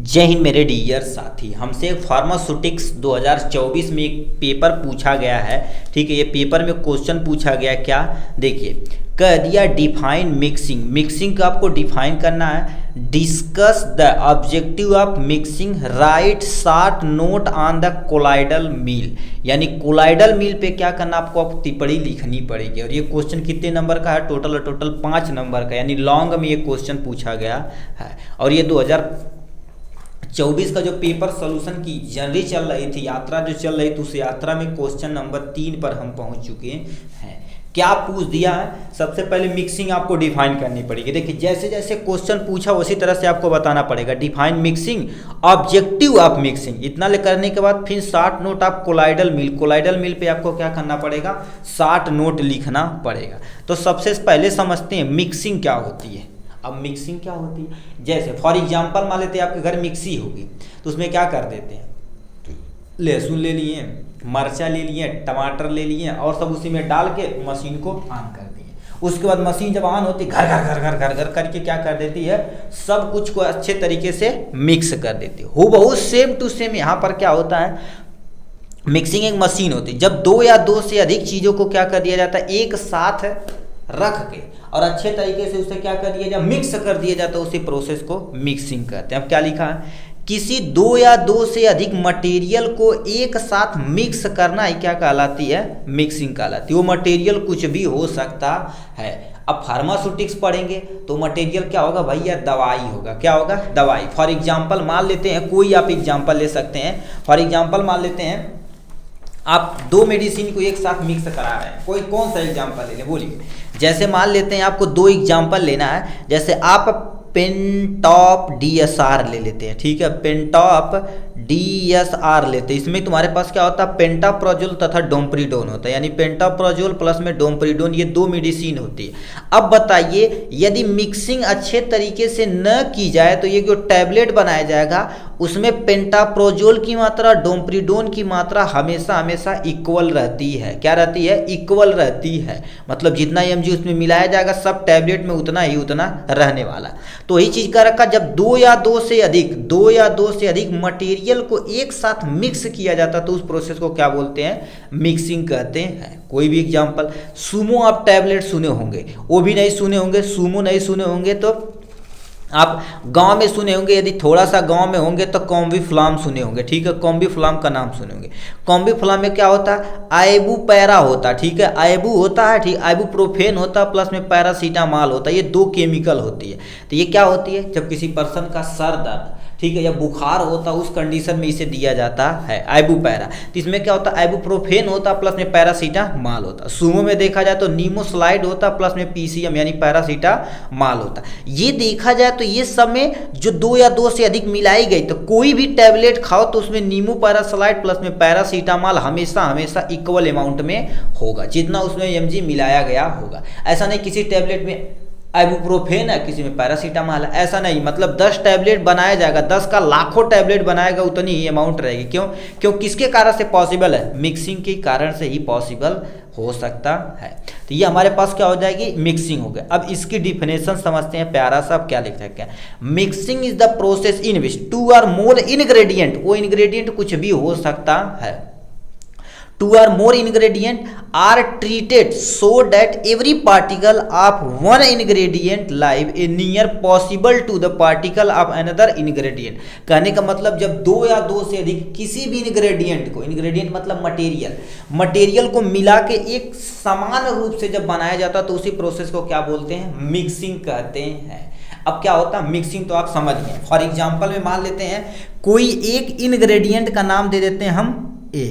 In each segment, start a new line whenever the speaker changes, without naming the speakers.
जय हिंद मेरे डियर साथी। हमसे एक फार्मास्यूटिक्स 2024 में एक पेपर पूछा गया है। ठीक है, ये पेपर में क्वेश्चन पूछा गया क्या, देखिए कह दिया डिफाइन मिक्सिंग। मिक्सिंग का आपको डिफाइन करना है। Discuss the objective of mixing, write short note on the colloidal mill. यानी कोलाइडल मील पे क्या करना, आपको टिप्पणी लिखनी पड़ेगी। और ये क्वेश्चन कितने नंबर का है, टोटल 5 नंबर का, यानी लॉन्ग में ये क्वेश्चन पूछा गया है। और ये 2024 का जो पेपर सोल्यूशन की जर्नी चल रही थी, यात्रा जो चल रही थी, उस यात्रा में क्वेश्चन नंबर 3 पर हम पहुंच चुके हैं। क्या पूछ दिया है, सबसे पहले मिक्सिंग आपको डिफाइन करनी पड़ेगी। देखिए जैसे जैसे क्वेश्चन पूछा उसी तरह से आपको बताना पड़ेगा। Define mixing, objective of mixing, इतना ले करने के बाद फिर short note of colloidal mill. Colloidal mill पे आपको क्या करना पड़ेगा, शॉर्ट नोट लिखना पड़ेगा। तो सबसे पहले समझते हैं मिक्सिंग क्या होती है। अब मिक्सिंग क्या होती है, जैसे फॉर एग्जांपल मान लेते हैं आपके घर मिक्सी होगी, तो उसमें क्या कर देते हैं, लहसुन ले लिए, मरचा ले लिए, टमाटर ले लिए और सब उसी में डाल के मशीन को ऑन कर दिए। उसके बाद मशीन जब ऑन होती है घर घर घर घर घर घर करके क्या कर देती है, सब कुछ को अच्छे तरीके से मिक्स कर देती है। हो बहुत सेम टू सेम यहाँ पर क्या होता है, मिक्सिंग एक मशीन होती है। जब 2 या 2 से अधिक चीज़ों को क्या कर दिया जाता है, एक साथ रख के और अच्छे तरीके से उसे क्या कर दिया जाए, मिक्स कर दिया जाता है। उसी प्रोसेस को मिक्सिंग कहते हैं। अब क्या लिखा है, किसी 2 या 2 से अधिक मटेरियल को एक साथ मिक्स करना ही क्या कहलाती है, मिक्सिंग कहलाती है। वो मटेरियल कुछ भी हो सकता है। अब फार्मास्यूटिक्स पढ़ेंगे तो मटेरियल क्या होगा भैया, दवाई होगा। क्या होगा, दवाई। फॉर एग्जाम्पल मान लेते हैं, कोई आप एग्जाम्पल ले सकते हैं। फॉर एग्जाम्पल मान लेते हैं आप 2 मेडिसिन को एक साथ मिक्स करा रहे हैं, कोई कौन सा एग्जाम्पल ले लें, बोलिए। जैसे मान लेते हैं आपको 2 एग्जाम्पल लेना है। जैसे आप पेंटॉप DSR ले लेते हैं, ठीक है, पेंटॉप DSR लेते हैं। इसमें तुम्हारे पास क्या होता है, पेंटाप्रोजोल तथा डोम्प्रिडोन होता है। यानी पेंटाप्रोजोल प्लस में डोम्प्रिडोन, ये 2 मेडिसिन होती है। अब बताइए यदि मिक्सिंग अच्छे तरीके से न की जाए तो ये जो टैबलेट बनाया जाएगा उसमें पेंटाप्रोजोल की मात्रा, डोम्प्रिडोन की मात्रा हमेशा हमेशा इक्वल रहती है। क्या रहती है, इक्वल रहती है। मतलब जितना mg उसमें मिलाया जाएगा सब टैबलेट में उतना ही उतना रहने वाला। तो यही चीज का रखा, जब 2 या 2 से अधिक मटेरियल को एक साथ मिक्स किया जाता तो उस प्रोसेस को क्या बोलते हैं, मिक्सिंग कहते हैं। कोई भी एग्जांपल, सुमो आप टैबलेट सुने होंगे, वो भी नहीं सुने होंगे, सुमो नहीं सुने होंगे तो आप गांव में सुने होंगे। यदि थोड़ा सा गांव में होंगे तो कॉम्बीफ्लाम सुने होंगे, ठीक है, कॉम्बीफ्लाम का नाम सुने होंगे। कॉम्बीफ्लाम में क्या होता है, आइबुपैरा होता है, ठीक है, आइबू होता है, ठीक, आइबुप्रोफेन होता है प्लस में पैरासीटामॉल होता है। ये 2 केमिकल होती है। तो ये क्या होती है, जब किसी पर्सन का सर दर्द, ठीक है, या बुखार होता है उस कंडीशन में इसे दिया जाता है आइबुपैरा। तो इसमें क्या होता है, आइबुप्रोफेन होता है प्लस में पैरासीटामॉल होता है। सुमो में देखा जाए तो नीमोस्लाइड होता है प्लस में PCM यानी पैरासीटामॉल होता है। ये देखा जाए तो ये सब में जो 2 या 2 से अधिक मिलाई गई, तो कोई भी टैबलेट खाओ तो उसमें नीमो पैरासालाइड प्लस में पैरासीटामॉल हमेशा हमेशा इक्वल अमाउंट में होगा, जितना उसमें mg मिलाया गया होगा। ऐसा नहीं किसी टैबलेट में आइबुप्रोफेन है, किसी में पैरासीटामॉल है, ऐसा नहीं। मतलब 10 टैबलेट बनाया जाएगा, 10 का लाखों टैबलेट बनाएगा, उतनी ही अमाउंट रहेगी। क्यों किसके कारण से पॉसिबल है, मिक्सिंग के कारण से ही पॉसिबल हो सकता है। तो ये हमारे पास क्या हो जाएगी, मिक्सिंग हो गया। अब इसकी डिफिनेशन समझते हैं, प्यारा सा क्या लिख रखे हैं। Mixing is the process in which 2 or more ingredient, वो इंग्रेडिएंट कुछ भी हो सकता है, 2 or more ingredient are treated so that every particle of one ingredient live a near possible to the particle of another ingredient। कहने का मतलब जब 2 या 2 से अधिक किसी भी इंग्रेडिएंट को, इंग्रेडिएंट मतलब मटेरियल को मिला के एक समान रूप से जब बनाया जाता तो उसी प्रोसेस को क्या बोलते हैं, मिक्सिंग कहते हैं। अब क्या होता है मिक्सिंग, तो आप समझ गए। फॉर एग्जाम्पल में मान लेते हैं कोई एक इंग्रेडिएंट का नाम दे देते हैं हम A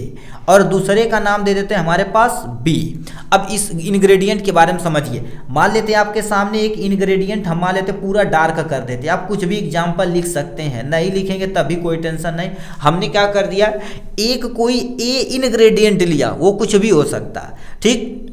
और दूसरे का नाम दे देते हैं हमारे पास B। अब इस इंग्रेडिएंट के बारे में समझिए। मान लेते हैं आपके सामने एक इंग्रेडिएंट हम मान लेते हैं पूरा डार्क कर देते हैं। आप कुछ भी एग्जांपल लिख सकते हैं, नहीं लिखेंगे तभी कोई टेंशन नहीं। हमने क्या कर दिया, एक कोई A इंग्रेडिएंट लिया, वो कुछ भी हो सकता है, ठीक।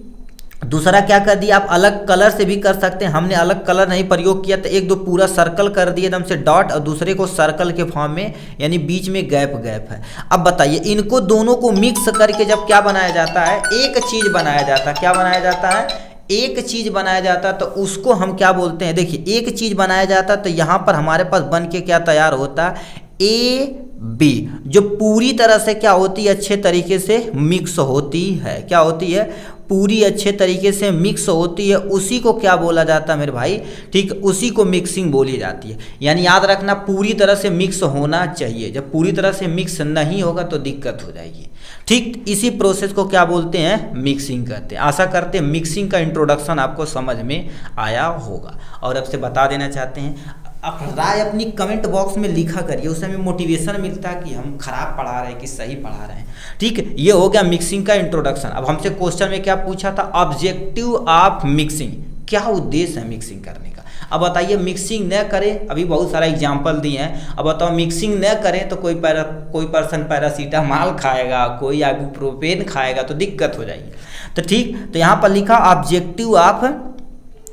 दूसरा क्या कर दिया, आप अलग कलर से भी कर सकते हैं। हमने अलग कलर नहीं प्रयोग किया, तो 1-2 पूरा सर्कल कर दिए एकदम से डॉट, और दूसरे को सर्कल के फॉर्म में, यानी बीच में गैप है। अब बताइए इनको दोनों को मिक्स करके जब क्या बनाया जाता है, एक चीज बनाया जाता है। क्या बनाया जाता है, एक चीज बनाया जाता है, तो उसको हम क्या बोलते हैं। देखिए एक चीज बनाया जाता है तो यहाँ पर हमारे पास बन के क्या तैयार होता है, ए बी जो पूरी तरह से क्या होती है, अच्छे तरीके से मिक्स होती है, क्या होती है, पूरी अच्छे तरीके से मिक्स होती है, उसी को क्या बोला जाता है मेरे भाई, ठीक, उसी को मिक्सिंग बोली जाती है। यानी याद रखना पूरी तरह से मिक्स होना चाहिए, जब पूरी तरह से मिक्स नहीं होगा तो दिक्कत हो जाएगी, ठीक। इसी प्रोसेस को क्या बोलते हैं, मिक्सिंग कहते हैं। आशा करते हैं मिक्सिंग का इंट्रोडक्शन आपको समझ में आया होगा। और अब से बता देना चाहते हैं, आप राय अपनी कमेंट बॉक्स में लिखा करिए, उससे हमें मोटिवेशन मिलता है कि हम खराब पढ़ा रहे हैं कि सही पढ़ा रहे हैं, ठीक। ये हो गया मिक्सिंग का इंट्रोडक्शन। अब हमसे क्वेश्चन में क्या पूछा था, ऑब्जेक्टिव ऑफ मिक्सिंग, क्या उद्देश्य है मिक्सिंग करने का। अब बताइए मिक्सिंग न करें, अभी बहुत सारा एग्जाम्पल दिए हैं, अब बताओ मिक्सिंग न करें तो कोई पर्सन पैरासीटामॉल खाएगा, कोई आइबुप्रोफेन खाएगा तो दिक्कत हो जाएगी। तो ठीक, तो यहाँ पर लिखा ऑब्जेक्टिव ऑफ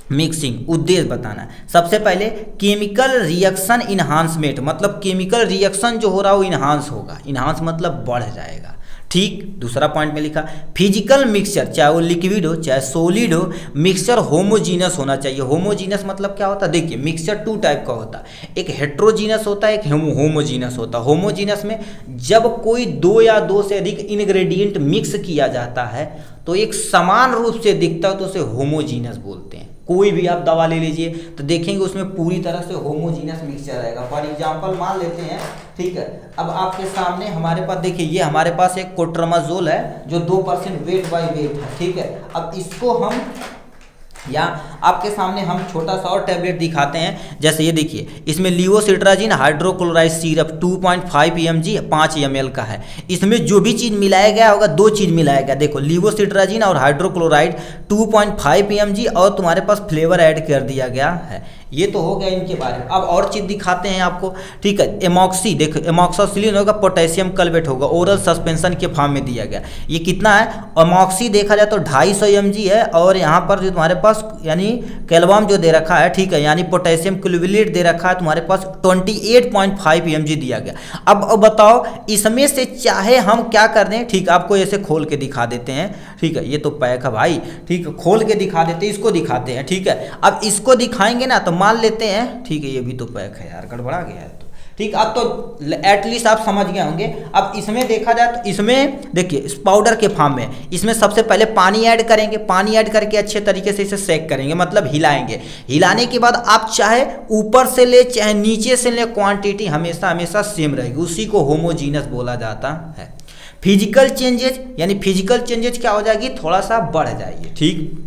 मिक्सिंग, उद्देश्य बताना है। सबसे पहले केमिकल रिएक्शन इन्हांसमेंट, मतलब केमिकल रिएक्शन जो हो रहा है वो इन्हांस होगा, इन्हांस मतलब बढ़ जाएगा, ठीक। दूसरा पॉइंट में लिखा फिजिकल मिक्सचर, चाहे वो लिक्विड हो चाहे सॉलिड हो, मिक्सचर होमोजीनस होना चाहिए। होमोजीनस मतलब क्या होता है, देखिए मिक्सचर टू टाइप का होता है, एक हेट्रोजीनस होता है, एक होमोजीनस होता है। होमोजीनस में जब कोई दो या दो से अधिक इंग्रेडिएंट मिक्स किया जाता है तो एक समान रूप से दिखता है तो उसे होमोजीनस बोलते हैं। कोई भी आप दवा ले लीजिए तो देखेंगे उसमें पूरी तरह से होमोजीनस मिक्सचर रहेगा। फॉर एग्जांपल मान लेते हैं, ठीक है, अब आपके सामने हमारे पास देखिए ये हमारे पास एक कोट्रामाजोल है जो 2% वेट बाय वेट है, ठीक है। अब इसको हम या आपके सामने हम छोटा सा और टैबलेट दिखाते हैं, जैसे ये देखिए इसमें levocetirizine hydrochloride syrup 2.5 mg 5 ml का है। इसमें जो भी चीज़ मिलाया गया होगा, दो चीज़ मिलाया गया, देखो लिवोसिट्राजिन और हाइड्रोक्लोराइड 2.5 mg और तुम्हारे पास फ्लेवर ऐड कर दिया गया है। ये तो हो गया इनके बारे में। अब और चीज़ दिखाते हैं आपको, ठीक है। एमॉक्सी, देखो एमॉक्सासिलिन होगा, पोटेशियम कल्वेट होगा, ओरल सस्पेंशन के फॉर्म में दिया गया। ये कितना है, एमॉक्सी देखा जाए तो 250 mg है, और यहाँ पर जो तुम्हारे पास यानी कैल्वम जो दे रखा है, ठीक है, यानी पोटेशियम क्लोविलेट दे रखा है तुम्हारे पास 28.5 mg दिया गया। अब बताओ इसमें से चाहे हम क्या कर दें, ठीक, आपको ऐसे खोल के दिखा देते हैं, ठीक है, ये तो पैक है भाई, ठीक है, खोल के दिखा देते हैं, इसको दिखाते हैं, ठीक है। अब इसको दिखाएंगे ना तो मान लेते हैं, ठीक है, ये भी तो पैक है यार, गड़बड़ा गया है तो, ठीक। अब तो एटलीस्ट आप समझ गए होंगे। अब इसमें देखा जाए तो इसमें देखिए इस पाउडर के फॉर्म में इसमें सबसे पहले पानी ऐड करेंगे, पानी ऐड करके अच्छे तरीके से इसे सेक करेंगे, मतलब हिलाएंगे। हिलाने के बाद आप चाहे ऊपर से ले चाहे नीचे से ले, क्वांटिटी हमेशा हमेशा सेम रहेगी, उसी को होमोजीनस बोला जाता है। फिजिकल चेंजेज, यानी फिजिकल चेंजेज क्या हो जाएगी, थोड़ा सा बढ़ जाएगी, ठीक,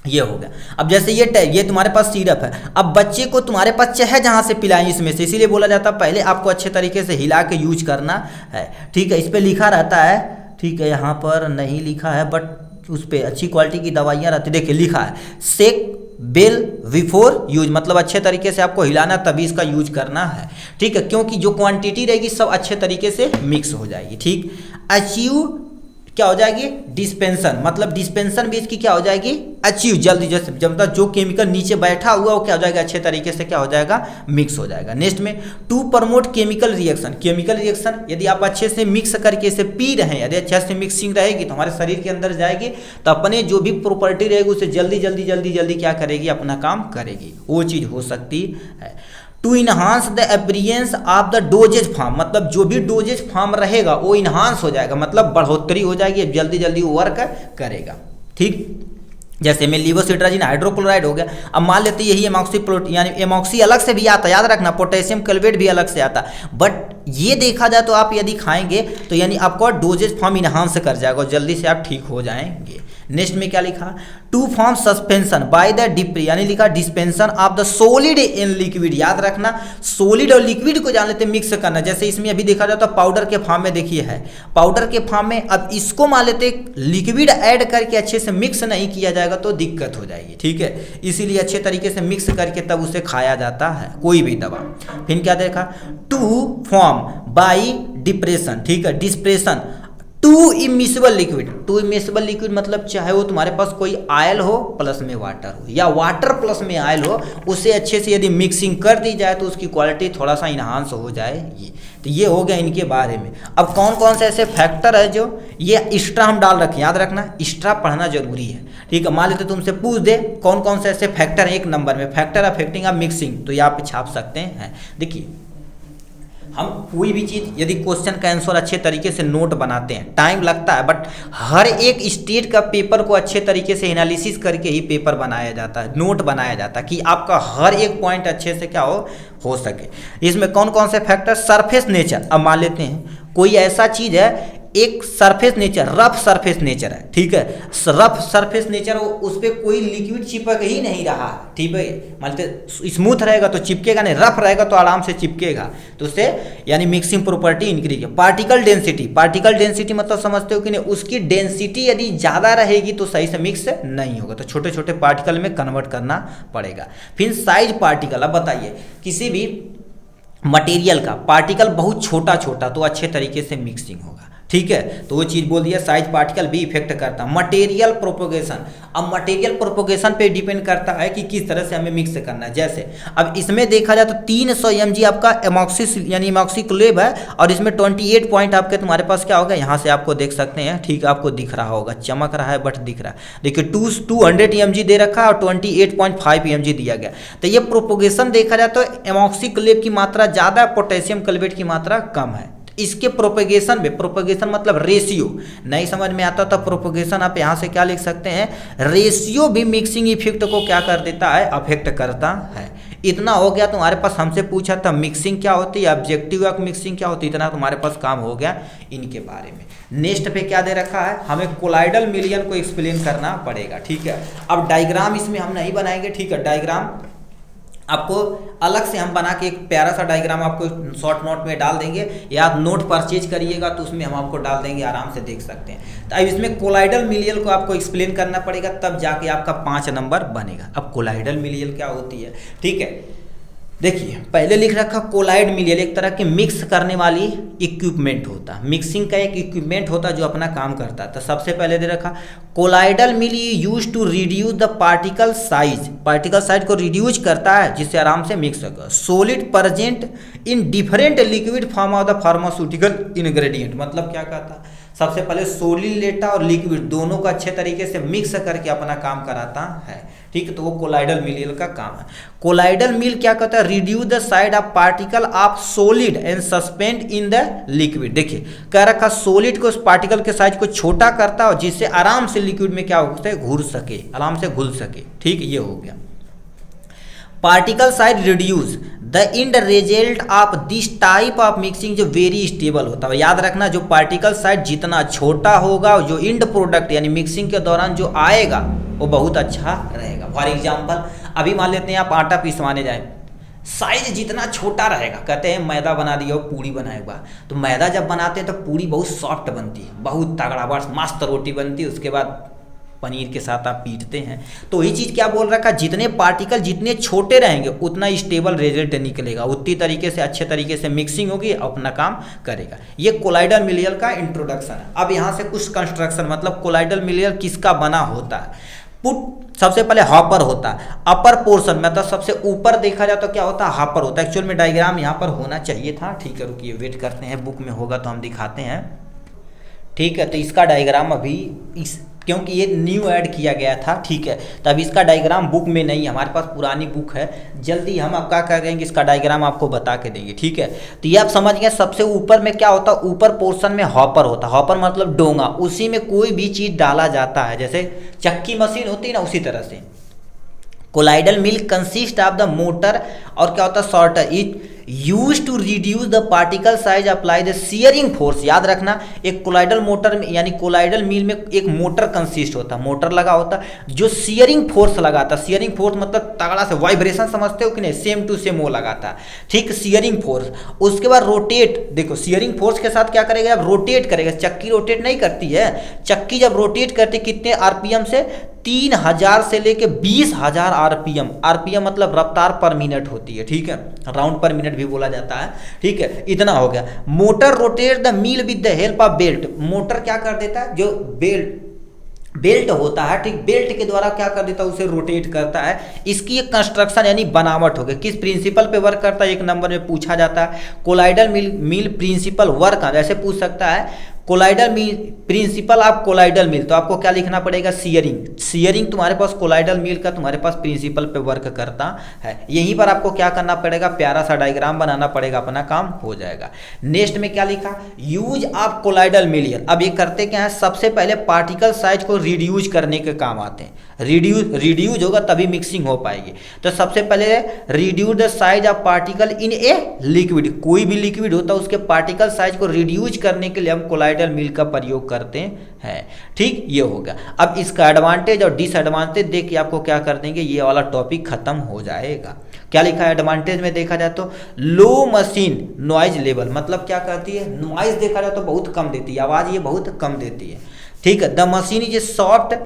ये हो गया। अब जैसे ये तुम्हारे पास सिरप है, अब बच्चे को तुम्हारे पास चाहे जहाँ से पिलाएं इसमें से, इसीलिए बोला जाता है पहले आपको अच्छे तरीके से हिला के यूज करना है, ठीक है। इस पर लिखा रहता है, ठीक है, यहाँ पर नहीं लिखा है बट उस पर अच्छी क्वालिटी की दवाइयाँ रहती, देखिए लिखा है सेक बेल बिफोर यूज, मतलब अच्छे तरीके से आपको हिलाना तभी इसका यूज करना है, ठीक है, क्योंकि जो क्वांटिटी रहेगी सब अच्छे तरीके से मिक्स हो जाएगी, ठीक। अचीव क्या हो जाएगी, डिस्पेंशन, मतलब डिस्पेंशन भी इसकी क्या हो जाएगी, अचीव, जल्दी जैसे जब तक जो केमिकल नीचे बैठा हुआ वो क्या हो जाएगा, अच्छे तरीके से क्या हो जाएगा, मिक्स हो जाएगा। नेक्स्ट में to promote chemical reaction, chemical reaction यदि आप अच्छे से मिक्स करके इसे पी रहे हैं, यदि अच्छे से मिक्सिंग रहेगी तो हमारे शरीर के अंदर जाएगी तो अपने जो भी प्रॉपर्टी रहेगी उसे जल्दी जल्दी जल्दी जल्दी क्या करेगी, अपना काम करेगी, वो चीज़ हो सकती है। To enhance the appearance of the dosage form, मतलब जो भी डोजेज फॉर्म रहेगा वो इन्हांस हो जाएगा, मतलब बढ़ोतरी हो जाएगी, जल्दी जल्दी वो वर्क करेगा, ठीक। जैसे में लिवोसिट्राजिन हाइड्रोक्लोराइड हो गया। अब मान लेते यही एमॉक्सी यानी एमॉक्सी अलग से भी आता, याद रखना पोटेशियम क्लोराइड भी अलग से आता, बट ये देखा जाए तो आप यदि खाएंगे तो यानी आपको डोजेज फॉर्म इन्हांस कर जाएगा और जल्दी से आप ठीक हो जाएंगे। नेक्स्ट में क्या लिखा, to form suspension by the डिप्री, यानी लिखा dispersion of the solid in liquid, याद रखना सॉलिड और लिक्विड को जान लेते मिक्स करना। जैसे इसमें अभी देखा जाए तो पाउडर के फॉर्म में देखिए है, पाउडर के फॉर्म में, अब इसको मान लेते लिक्विड ऐड करके अच्छे से मिक्स नहीं किया जाएगा तो दिक्कत हो जाएगी, ठीक है। इसीलिए अच्छे तरीके से मिक्स करके तब उसे खाया जाता है कोई भी दवा। फिर क्या देखा, टू फॉर्म बाई डिप्रेशन, ठीक है, depression to immiscible liquid, to immiscible liquid मतलब चाहे वो तुम्हारे पास कोई आयल हो प्लस में वाटर हो या वाटर प्लस में आयल हो, उसे अच्छे से यदि मिक्सिंग कर दी जाए तो उसकी क्वालिटी थोड़ा सा इन्हांस हो जाएगी। तो ये हो गया इनके बारे में। अब कौन कौन से ऐसे फैक्टर है जो ये एक्स्ट्रा हम डाल रखें, याद रखना एक्स्ट्रा पढ़ना जरूरी है, ठीक है। मान लेते तुमसे पूछ दे कौन कौन से ऐसे फैक्टर हैं एक नंबर में, फैक्टर अफेक्टिंग ऑफ मिक्सिंग, तो यहाँ पे छाप सकते हैं। देखिए हम कोई भी चीज़ यदि क्वेश्चन का आंसर अच्छे तरीके से नोट बनाते हैं, टाइम लगता है, बट हर एक स्टेट का पेपर को अच्छे तरीके से एनालिसिस करके ही पेपर बनाया जाता है, नोट बनाया जाता है कि आपका हर एक पॉइंट अच्छे से क्या हो सके। इसमें कौन कौन से फैक्टर, सरफेस नेचर, अब मान लेते हैं कोई ऐसा चीज़ है, एक surface nature, rough surface nature है, ठीक है, रफ सरफेस नेचर, उस पर कोई लिक्विड चिपक ही नहीं रहा, ठीक है, मान लेते स्मूथ रहेगा तो चिपकेगा नहीं, रफ रहेगा तो आराम से चिपकेगा, तो उससे यानी मिक्सिंग प्रॉपर्टी इंक्रीज है। पार्टिकल डेंसिटी, पार्टिकल डेंसिटी मतलब समझते हो कि नहीं, उसकी डेंसिटी यदि ज़्यादा रहेगी तो सही से मिक्स नहीं होगा, तो छोटे छोटे पार्टिकल में कन्वर्ट करना पड़ेगा। फिर साइज पार्टिकल, अब बताइए किसी भी मटेरियल का पार्टिकल बहुत छोटा छोटा तो अच्छे तरीके से मिक्सिंग होगा, ठीक है, तो वो चीज़ बोल दिया, साइज पार्टिकल भी इफेक्ट करता है। मटेरियल प्रोपोगेशन, अब मटेरियल प्रोपोगेशन पे डिपेंड करता है कि किस तरह से हमें मिक्स करना है। जैसे अब इसमें देखा जाए तो 300 mg आपका एमॉक्सिस यानी इमॉक्सिक्लेव है, और इसमें 28 पॉइंट आपके तुम्हारे पास क्या होगा, यहाँ से आपको देख सकते हैं, ठीक, आपको दिख रहा होगा, चमक रहा है बट दिख रहा है, देखिए 200 mg दे रखा है और 28.5 mg दिया गया। तो ये प्रोपोगेशन देखा जाए तो एमॉक्सिक्लेव की मात्रा ज़्यादा, पोटेशियम क्लेवेट की मात्रा कम है। इसके प्रोपेगेशन में, प्रोपेगेशन मतलब रेशियो, नहीं समझ में आता तो प्रोपेगेशन आप यहाँ से क्या लिख सकते हैं, रेशियो भी मिक्सिंग इफेक्ट को क्या कर देता है, अफेक्ट करता है। इतना हो गया तुम्हारे पास, हमसे पूछा था मिक्सिंग क्या होती है, ऑब्जेक्टिव ऑफ मिक्सिंग क्या होती है, इतना तुम्हारे पास काम हो गया इनके बारे में। नेक्स्ट पे क्या दे रखा है, हमें कोलाइडल मिलियन को एक्सप्लेन करना पड़ेगा, ठीक है। अब डायग्राम इसमें हम नहीं बनाएंगे, ठीक है, डायग्राम आपको अलग से हम बना के एक प्यारा सा डायग्राम आपको शॉर्ट नोट में डाल देंगे, या आप नोट परचेज करिएगा तो उसमें हम आपको डाल देंगे, आराम से देख सकते हैं। तो अब इसमें कोलाइडल मिलियल को आपको एक्सप्लेन करना पड़ेगा, तब जाके आपका 5 नंबर बनेगा। अब कोलाइडल मिलियल क्या होती है, ठीक है, देखिए पहले लिख रखा कोलाइड मिलियल एक तरह की मिक्स करने वाली इक्विपमेंट होता है, मिक्सिंग का एक इक्विपमेंट होता है जो अपना काम करता है। तो सबसे पहले दे रखा colloidal mill use to reduce the particle size, particle size को रिड्यूस करता है जिससे आराम से मिक्स होगा। Solid present in different liquid form of the pharmaceutical ingredient, मतलब क्या कहता है, सबसे पहले सॉलिड लेता और लिक्विड दोनों को अच्छे तरीके से मिक्स करके अपना काम कराता है, ठीक है, तो वो कोलाइडल मिलियल का काम है। कोलाइडल मिल क्या कहता है, reduce the size of particle of solid and suspend in the liquid. देखिए कह रखा सॉलिड को उस पार्टिकल के साइज को छोटा करता है जिससे आराम से लिक्विड में क्या हो सके, घुल सके, आराम से घुल सके, ठीक, ये हो गया। Particle size reduce the end result of this type of mixing जो वेरी स्टेबल होता है। याद रखना जो पार्टिकल साइज जितना छोटा होगा, जो इंड प्रोडक्ट यानी मिक्सिंग के दौरान जो आएगा वो बहुत अच्छा रहेगा। फॉर एग्जाम्पल अभी मान लेते हैं आप आटा पिसवाने जाए, साइज जितना छोटा रहेगा, कहते हैं मैदा बना दिया हो पूड़ी बनाएगा, तो मैदा जब बनाते हैं तो पूड़ी बहुत सॉफ्ट बनती है, बहुत तगड़ा बस मस्त रोटी बनती है, उसके बाद पनीर के साथ आप पीटते हैं। तो ये चीज़ क्या बोल रखा, जितने पार्टिकल जितने छोटे रहेंगे उतना स्टेबल रिजल्ट निकलेगा, उतनी तरीके से अच्छे तरीके से मिक्सिंग होगी, अपना काम करेगा। ये कोलाइडल मिलियल का इंट्रोडक्शन है। अब यहाँ से कुछ कंस्ट्रक्शन, मतलब कोलाइडल मिलियल किसका बना होता है। पुट सबसे पहले हॉपर होता है, अपर पोर्शन मतलब सबसे ऊपर देखा जाए तो क्या होता है, हॉपर होता है। एक्चुअल में डायग्राम यहाँ पर होना चाहिए था, ठीक है, रुकिए वेट करते हैं, बुक में होगा तो हम दिखाते हैं, ठीक है। तो इसका डायग्राम अभी इस क्योंकि ये न्यू ऐड किया गया था, ठीक है, तब इसका डायग्राम बुक में नहीं है, हमारे पास पुरानी बुक है, जल्दी हम आप क्या करेंगे इसका डायग्राम आपको बता के देंगे, ठीक है। तो ये आप समझ गए, सबसे ऊपर में क्या होता है, ऊपर पोर्शन में हॉपर होता है, हॉपर मतलब डोंगा, उसी में कोई भी चीज़ डाला जाता है, जैसे चक्की मशीन होती है ना, उसी तरह से। Colloidal mill consist of the motor, और क्या होता है sorter, it use to reduce the particle size apply the shearing force. याद रखना एक कोलाइडल मोटर में यानी कोलाइडल मिल में एक मोटर कंसिस्ट होता है, मोटर लगा होता है जो सियरिंग फोर्स लगाता है। सियरिंग फोर्स मतलब तगड़ा से वाइब्रेशन समझते हो कि नहीं, सेम टू सेम वो लगाता है, ठीक, सियरिंग फोर्स। उसके बाद रोटेट, देखो सियरिंग फोर्स के साथ क्या करेगा, जब रोटेट करेगा, चक्की रोटेट नहीं करती है, चक्की जब रोटेट करती कितने आरपीएम से, 3000 से लेके 20,000 आरपीएम, आरपीएम मतलब रफ्तार पर मिनट होती है, ठीक है, राउंड पर मिनट भी बोला जाता है, ठीक है, इतना हो गया। Motor rotate the mill with the help of belt, motor क्या कर देता है, जो बेल्ट होता है, ठीक, बेल्ट के द्वारा क्या कर देता है, उसे रोटेट करता है। इसकी एक कंस्ट्रक्शन यानी बनावट हो गई, किस प्रिंसिपल पे वर्क करता है, एक नंबर में पूछा जाता है। कोलाइडल मिल प्रिंसिपल वर्क, ऐसे पूछ सकता है, colloidal mill principle of colloidal mill, तो आपको क्या लिखना पड़ेगा, सियरिंग। सियरिंग तुम्हारे पास कोलाइडल मिल का तुम्हारे पास प्रिंसिपल पे वर्क करता है। यहीं पर आपको क्या करना पड़ेगा, प्यारा सा डायग्राम बनाना पड़ेगा, अपना काम हो जाएगा। नेक्स्ट में क्या लिखा, यूज ऑफ कोलाइडल मिलियर। अब ये करते क्या है, सबसे पहले पार्टिकल साइज को रिड्यूज करने के काम आते हैं। रिड्यूज होगा तभी मिक्सिंग हो पाएगी। तो सबसे पहले reduce the size of particle in a liquid, कोई भी लिक्विड होता है उसके पार्टिकल साइज को रिड्यूज करने के लिए हम कोलाइडल मिल का प्रयोग करते हैं। ठीक, ये होगा। अब इसका एडवांटेज और डिसएडवांटेज देख के आपको क्या कर देंगे, ये वाला टॉपिक खत्म हो जाएगा। क्या लिखा है एडवांटेज में, देखा जाए तो लो मशीन नॉइज लेवल, मतलब क्या करती है, नॉइज देखा जाए तो बहुत कम देती है, आवाज़ ये बहुत कम देती है। ठीक है, the machine is soft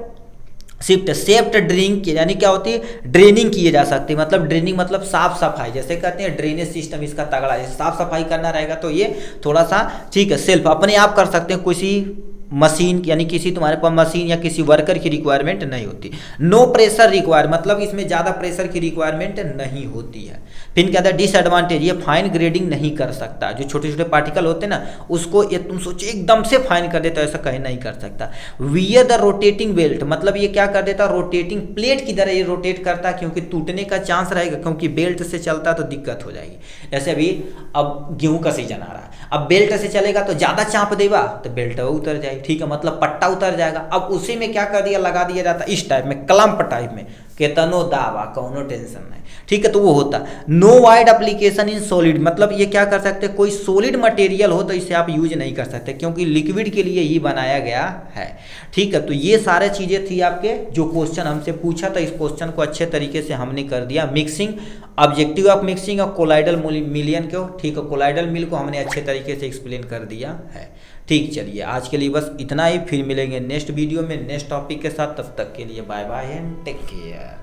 shaft draining, यानी क्या होती है, ड्रेनिंग किए जा सकते हैं। मतलब ड्रेनिंग मतलब साफ सफाई, जैसे कहते हैं ड्रेनेज सिस्टम इसका तगड़ा है, साफ सफाई करना रहेगा तो ये थोड़ा सा ठीक है, सेल्फ अपने आप कर सकते हैं, किसी मशीन यानी किसी तुम्हारे पास मशीन या किसी वर्कर की रिक्वायरमेंट नहीं होती। नो प्रेशर रिक्वायर, मतलब इसमें ज़्यादा प्रेशर की रिक्वायरमेंट नहीं होती है। फिर क्या था डिसएडवांटेज, ये फाइन ग्रेडिंग नहीं कर सकता, जो छोटे छोटे पार्टिकल होते हैं ना उसको ये तुम सोचो एकदम से फाइन कर देता, ऐसा कहीं नहीं कर सकता। वियर द रोटेटिंग बेल्ट, मतलब ये क्या कर देता, रोटेटिंग प्लेट की तरह ये रोटेट करता है, क्योंकि टूटने का चांस रहेगा, क्योंकि बेल्ट से चलता तो दिक्कत हो जाएगी। जैसे अभी अब गेहूं का सीजन आ रहा है, अब बेल्ट से चलेगा तो ज़्यादा चाँप देगा तो बेल्ट उतर जाएगी, ठीक है, मतलब पट्टा उतर जाएगा। अब उसी में क्या कर दिया, लगा दिया जाता इस टाइप में, क्लम्प टाइप में, केतनो दावा कौनो टेंशन नहीं, ठीक है, तो वो होता। No wide application in solid, मतलब ये क्या कर सकते हैं, कोई सॉलिड मटेरियल हो तो इसे आप यूज नहीं कर सकते, क्योंकि लिक्विड के लिए ही बनाया गया है। ठीक है, तो ये सारे चीज़ें थी आपके जो क्वेश्चन हमसे पूछा था, इस क्वेश्चन को अच्छे तरीके से हमने कर दिया। मिक्सिंग, ऑब्जेक्टिव ऑफ मिक्सिंग और कोलाइडल मिलियन को, ठीक है, कोलाइडल मिल को हमने अच्छे तरीके से एक्सप्लेन कर दिया है। ठीक, चलिए आज के लिए बस इतना ही, फिर मिलेंगे नेक्स्ट वीडियो में नेक्स्ट टॉपिक के साथ, तब तक के लिए bye bye and take care.